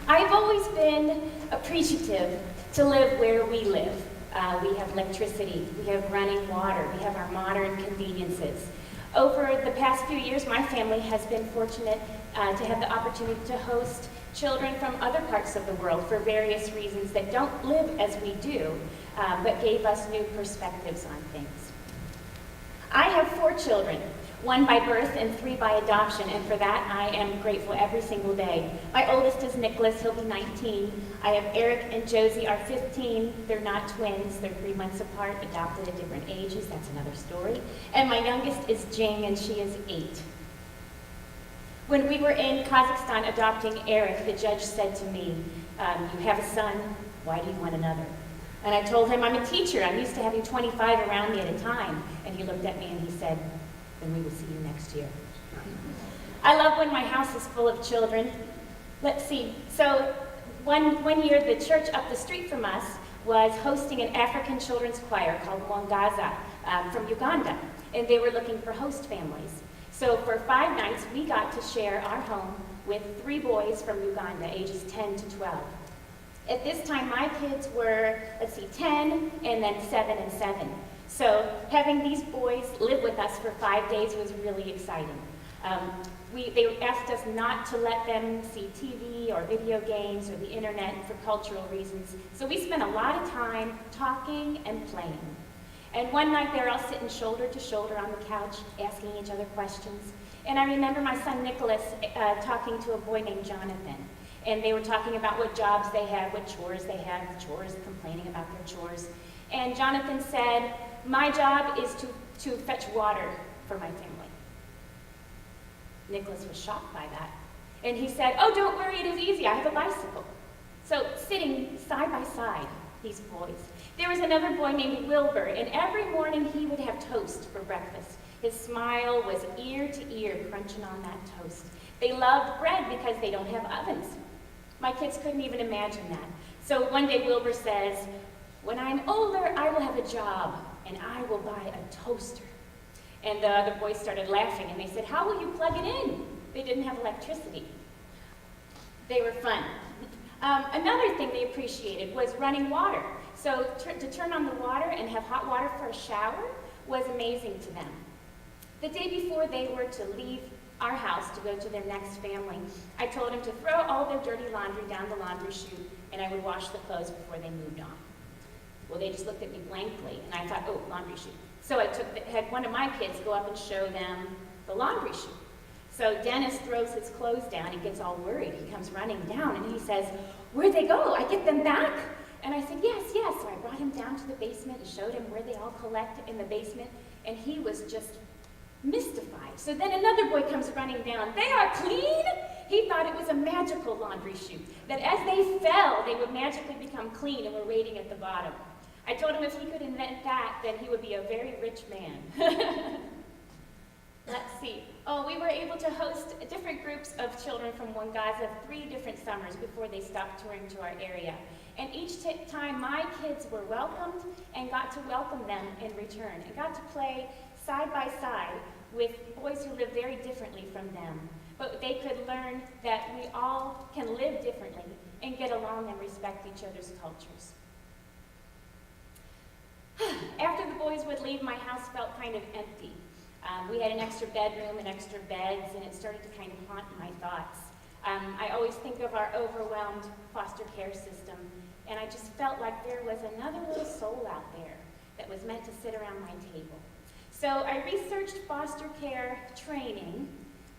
I've always been appreciative to live where we live. We have electricity, we have running water, we have our modern conveniences. Over the past few years, my family has been fortunate to have the opportunity to host children from other parts of the world for various reasons that don't live as we do, but gave us new perspectives on things. I have 4 children, 1 by birth and 3 by adoption, and for that I am grateful every single day. My oldest is Nicholas, he'll be 19. I have Eric and Josie are 15. They're not twins, they're 3 months apart, adopted at different ages, that's another story. And my youngest is Jing, and she is 8. When we were in Kazakhstan adopting Eric, the judge said to me, you have a son, why do you want another? And I told him, I'm a teacher, I'm used to having 25 around me at a time. And he looked at me and he said, then we will see you next year. I love when my house is full of children. Let's see, so one year the church up the street from us was hosting an African children's choir called Mwangaza from Uganda, and they were looking for host families. So for 5 nights, we got to share our home with 3 boys from Uganda, ages 10 to 12. At this time, my kids were, 10, and then 7 and 7. So having these boys live with us for 5 days was really exciting. They asked us not to let them see TV or video games or the internet for cultural reasons. So we spent a lot of time talking and playing. And one night they were all sitting shoulder to shoulder on the couch, asking each other questions. And I remember my son Nicholas talking to a boy named Jonathan. And they were talking about what jobs they had, what chores they had, complaining about their chores. And Jonathan said, my job is to fetch water for my family. Nicholas was shocked by that. And he said, oh, don't worry, it is easy, I have a bicycle. So sitting side by side, these boys. There was another boy named Wilbur, and every morning he would have toast for breakfast. His smile was ear to ear, crunching on that toast. They loved bread because they don't have ovens. My kids couldn't even imagine that. So one day Wilbur says, when I'm older, I will have a job, and I will buy a toaster. And the other boys started laughing, and they said, how will you plug it in? They didn't have electricity. They were fun. Another thing they appreciated was running water. So to turn on the water and have hot water for a shower was amazing to them. The day before they were to leave our house to go to their next family, I told them to throw all their dirty laundry down the laundry chute, and I would wash the clothes before they moved on. Well, they just looked at me blankly, and I thought, oh, laundry chute. So I had one of my kids go up and show them the laundry chute. So Dennis throws his clothes down, he gets all worried. He comes running down and he says, where'd they go? I get them back? And I said, yes, yes. So I brought him down to the basement and showed him where they all collect in the basement, and he was just mystified. So then another boy comes running down. They are clean? He thought it was a magical laundry chute, that as they fell, they would magically become clean and were waiting at the bottom. I told him if he could invent that, then he would be a very rich man. Let's see. Oh, we were able to host different groups of children from Wangaza 3 different summers before they stopped touring to our area. And each time my kids were welcomed and got to welcome them in return and got to play side by side with boys who live very differently from them. But they could learn that we all can live differently and get along and respect each other's cultures. After the boys would leave, my house felt kind of empty. We had an extra bedroom and extra beds, and it started to kind of haunt my thoughts. I always think of our overwhelmed foster care system, and I just felt like there was another little soul out there that was meant to sit around my table. So I researched foster care training,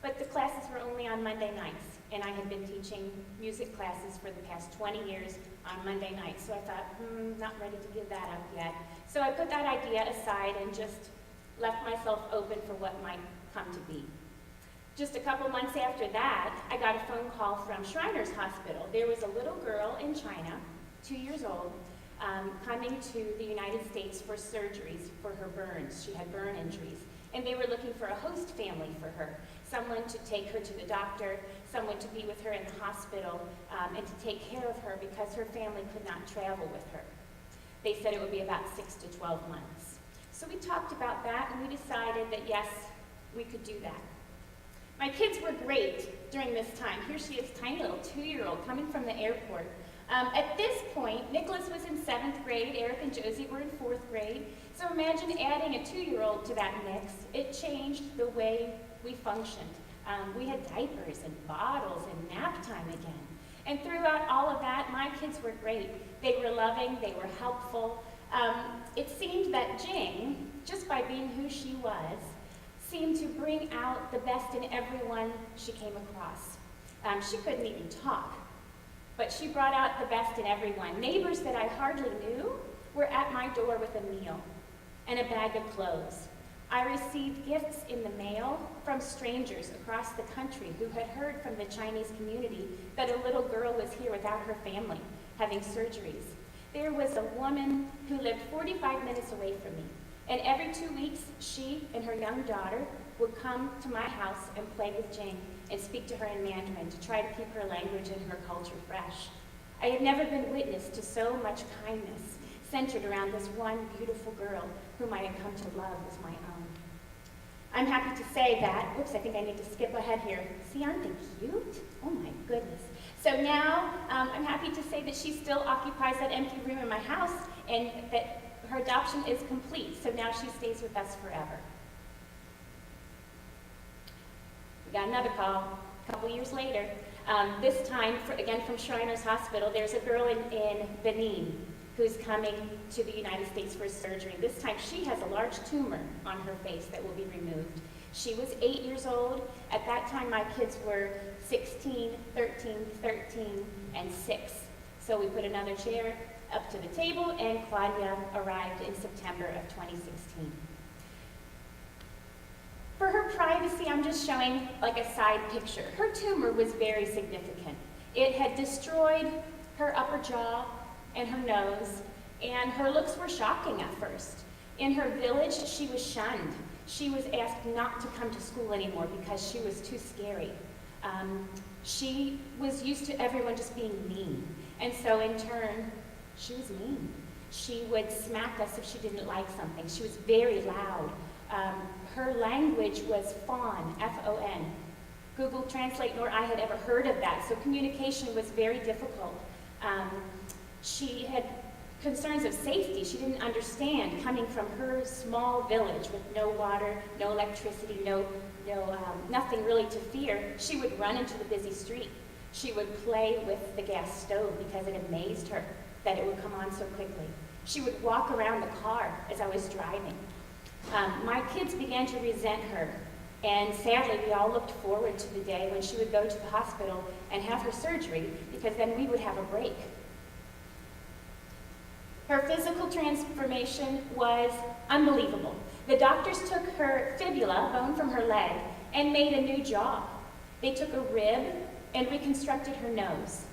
but the classes were only on Monday nights, and I had been teaching music classes for the past 20 years on Monday nights, so I thought, not ready to give that up yet. So I put that idea aside and just left myself open for what might come to be. Just a couple months after that, I got a phone call from Shriners Hospital. There was a little girl in China, 2 years old, coming to the United States for surgeries for her burns. She had burn injuries. And they were looking for a host family for her, someone to take her to the doctor, someone to be with her in the hospital, and to take care of her because her family could not travel with her. They said it would be about 6 to 12 months. So we talked about that, and we decided that yes, we could do that. My kids were great during this time. Here she is, tiny little 2-year-old coming from the airport. At this point, Nicholas was in 7th grade, Eric and Josie were in 4th grade. So imagine adding a 2-year-old to that mix. It changed the way we functioned. We had diapers and bottles and nap time again. And throughout all of that, my kids were great. They were loving, they were helpful. It seemed that Jing, just by being who she was, seemed to bring out the best in everyone she came across. She couldn't even talk, but she brought out the best in everyone. Neighbors that I hardly knew were at my door with a meal and a bag of clothes. I received gifts in the mail from strangers across the country who had heard from the Chinese community that a little girl was here without her family, having surgeries. There was a woman who lived 45 minutes away from me, and every 2 weeks, she and her young daughter would come to my house and play with Jing and speak to her in Mandarin to try to keep her language and her culture fresh. I had never been witness to so much kindness centered around this one beautiful girl whom I had come to love as my own. I'm happy to say that, oops, I think I need to skip ahead here. See, aren't they cute? Oh my goodness. So now, I'm happy to say that she still occupies that empty room in my house and that her adoption is complete, so now she stays with us forever. We got another call a couple years later. This time, again from Shriners Hospital, there's a girl in Benin who's coming to the United States for surgery. This time she has a large tumor on her face that will be removed. She was 8 years old. At that time, my kids were 16, 13, and 6. So we put another chair up to the table, and Claudia arrived in September of 2016. For her privacy, I'm just showing like a side picture. Her tumor was very significant. It had destroyed her upper jaw and her nose, and her looks were shocking at first. In her village, she was shunned. She was asked not to come to school anymore because she was too scary. She was used to everyone just being mean, and so in turn, she was mean. She would smack us if she didn't like something. She was very loud. Her language was fawn, F-O-N. Google Translate nor I had ever heard of that, so communication was very difficult. She had concerns of safety. She didn't understand coming from her small village with no water, no electricity, nothing really to fear. She would run into the busy street. She would play with the gas stove because it amazed her that it would come on so quickly. She would walk around the car as I was driving. My kids began to resent her, and sadly we all looked forward to the day when she would go to the hospital and have her surgery, because then we would have a break. Her physical transformation was unbelievable. The doctors took her fibula, bone from her leg, and made a new jaw. They took a rib and reconstructed her nose.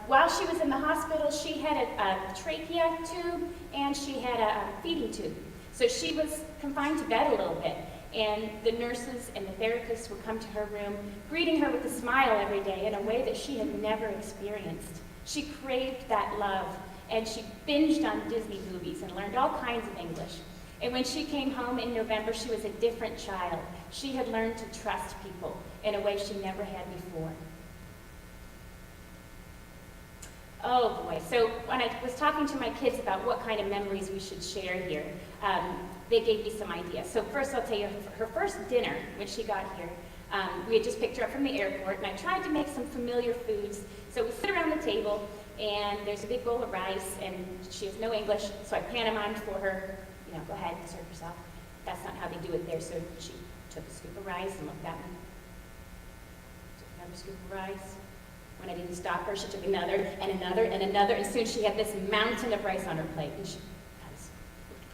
While she was in the hospital, she had a trachea tube and she had a feeding tube. So she was confined to bed a little bit, and the nurses and the therapists would come to her room, greeting her with a smile every day in a way that she had never experienced. She craved that love, and she binged on Disney movies and learned all kinds of English. And when she came home in November, she was a different child. She had learned to trust people in a way she never had before. Oh boy, so when I was talking to my kids about what kind of memories we should share here, they gave me some ideas. So first I'll tell you, her first dinner when she got here, we had just picked her up from the airport, and I tried to make some familiar foods. So we sit around the table, and there's a big bowl of rice, and she has no English, so I pantomimed for her, go ahead and serve yourself. That's not how they do it there, so she took a scoop of rice and looked at me. Took another scoop of rice. When I didn't stop her, she took another and another and another, and soon she had this mountain of rice on her plate, and she was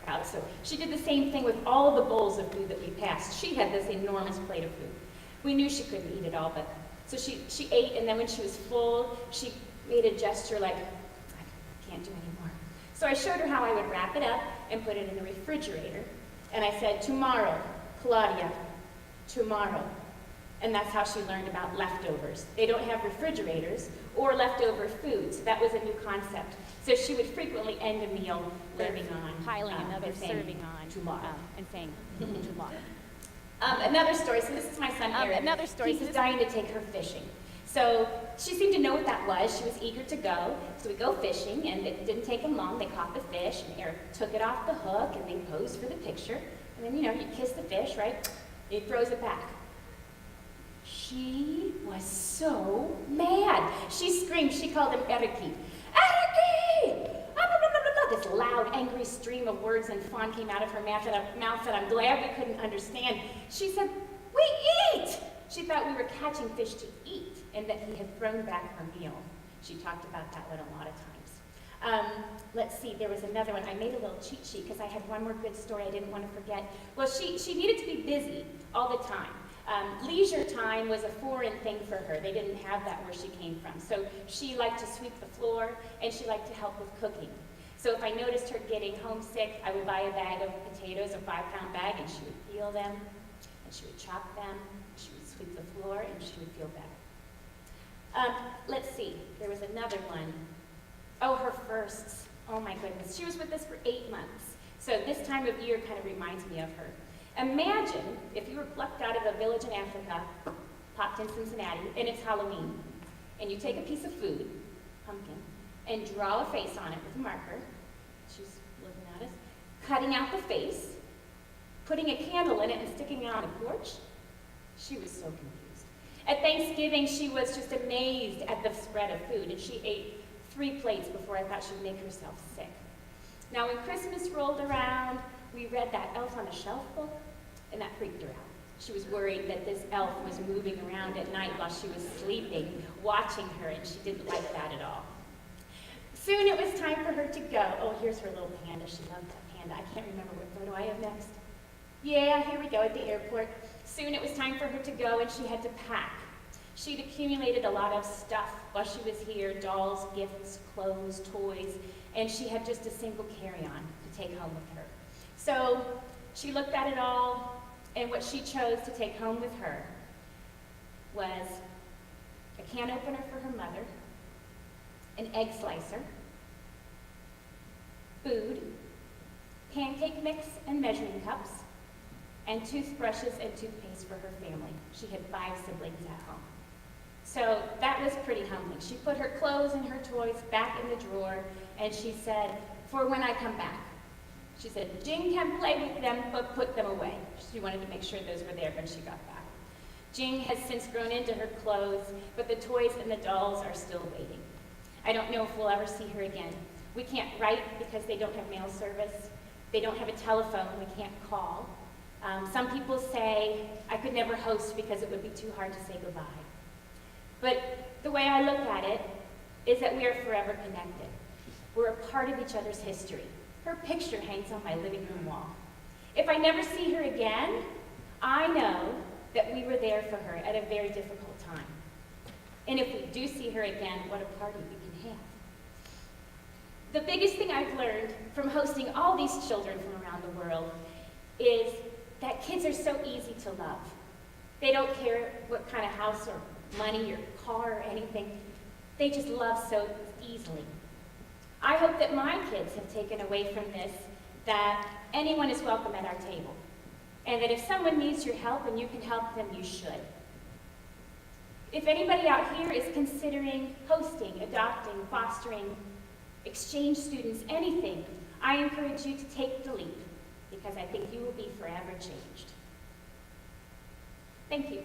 proud. So she did the same thing with all of the bowls of food that we passed. She had this enormous plate of food. We knew she couldn't eat it all, but so she ate, and then when she was full, she made a gesture like, I can't do anymore. So I showed her how I would wrap it up and put it in the refrigerator, and I said, tomorrow, Claudia, tomorrow. And that's how she learned about leftovers. They don't have refrigerators or leftover food, so that was a new concept. So she would frequently end a meal living on piling another and saying, serving on tomorrow. And saying tomorrow. Another story, so this is my son Eric. He's dying to take her fishing. So she seemed to know what that was. She was eager to go. So we go fishing, and it didn't take him long. They caught the fish, and Eric took it off the hook, and they posed for the picture. And then, you kiss the fish, right? He throws it back. She was so mad. She screamed. She called him Eriki. Eriki! This loud, angry stream of words and fawn came out of her mouth that I'm glad we couldn't understand. She said, "We eat!" She thought we were catching fish to eat and that he had thrown back her meal. She talked about that one a lot of times. Let's see, there was another one. I made a little cheat sheet because I had one more good story I didn't want to forget. Well, she needed to be busy all the time. Leisure time was a foreign thing for her. They didn't have that where she came from. So she liked to sweep the floor, and she liked to help with cooking. So if I noticed her getting homesick, I would buy a bag of potatoes, a 5-pound bag, and she would peel them, and she would chop them, she would sweep the floor, and she would feel better. Let's see, there was another one. Oh, her firsts. Oh my goodness. She was with us for 8 months. So this time of year kind of reminds me of her. Imagine if you were plucked out of a village in Africa, popped in Cincinnati, and it's Halloween, and you take a piece of food, pumpkin, and draw a face on it with a marker. She's looking at us. Cutting out the face, putting a candle in it and sticking it on the porch. She was so confused. At Thanksgiving, she was just amazed at the spread of food, and she ate 3 plates before I thought she'd make herself sick. Now, when Christmas rolled around, we read that Elf on the Shelf book, and that freaked her out. She was worried that this elf was moving around at night while she was sleeping, watching her, and she didn't like that at all. Soon it was time for her to go. Oh, here's her little panda. She loved that panda. I can't remember what photo I have next. Yeah, here we go at the airport. Soon it was time for her to go, and she had to pack. She'd accumulated a lot of stuff while she was here, dolls, gifts, clothes, toys, and she had just a single carry-on to take home with her. So she looked at it all, and what she chose to take home with her was a can opener for her mother, an egg slicer, food, pancake mix and measuring cups, and toothbrushes and toothpaste for her family. She had 5 siblings at home. So that was pretty humbling. She put her clothes and her toys back in the drawer, and she said, "For when I come back." She said, "Jing can play with them, but put them away." She wanted to make sure those were there when she got back. Jing has since grown into her clothes, but the toys and the dolls are still waiting. I don't know if we'll ever see her again. We can't write because they don't have mail service. They don't have a telephone. We can't call. Some people say I could never host because it would be too hard to say goodbye. But the way I look at it is that we are forever connected. We're a part of each other's history. Her picture hangs on my living room wall. If I never see her again, I know that we were there for her at a very difficult time. And if we do see her again, what a party we can have. The biggest thing I've learned from hosting all these children from around the world is that kids are so easy to love. They don't care what kind of house or money or car or anything. They just love so easily. I hope that my kids have taken away from this that anyone is welcome at our table, and that if someone needs your help and you can help them, you should. If anybody out here is considering hosting, adopting, fostering, exchange students, anything, I encourage you to take the leap, because I think you will be forever changed. Thank you.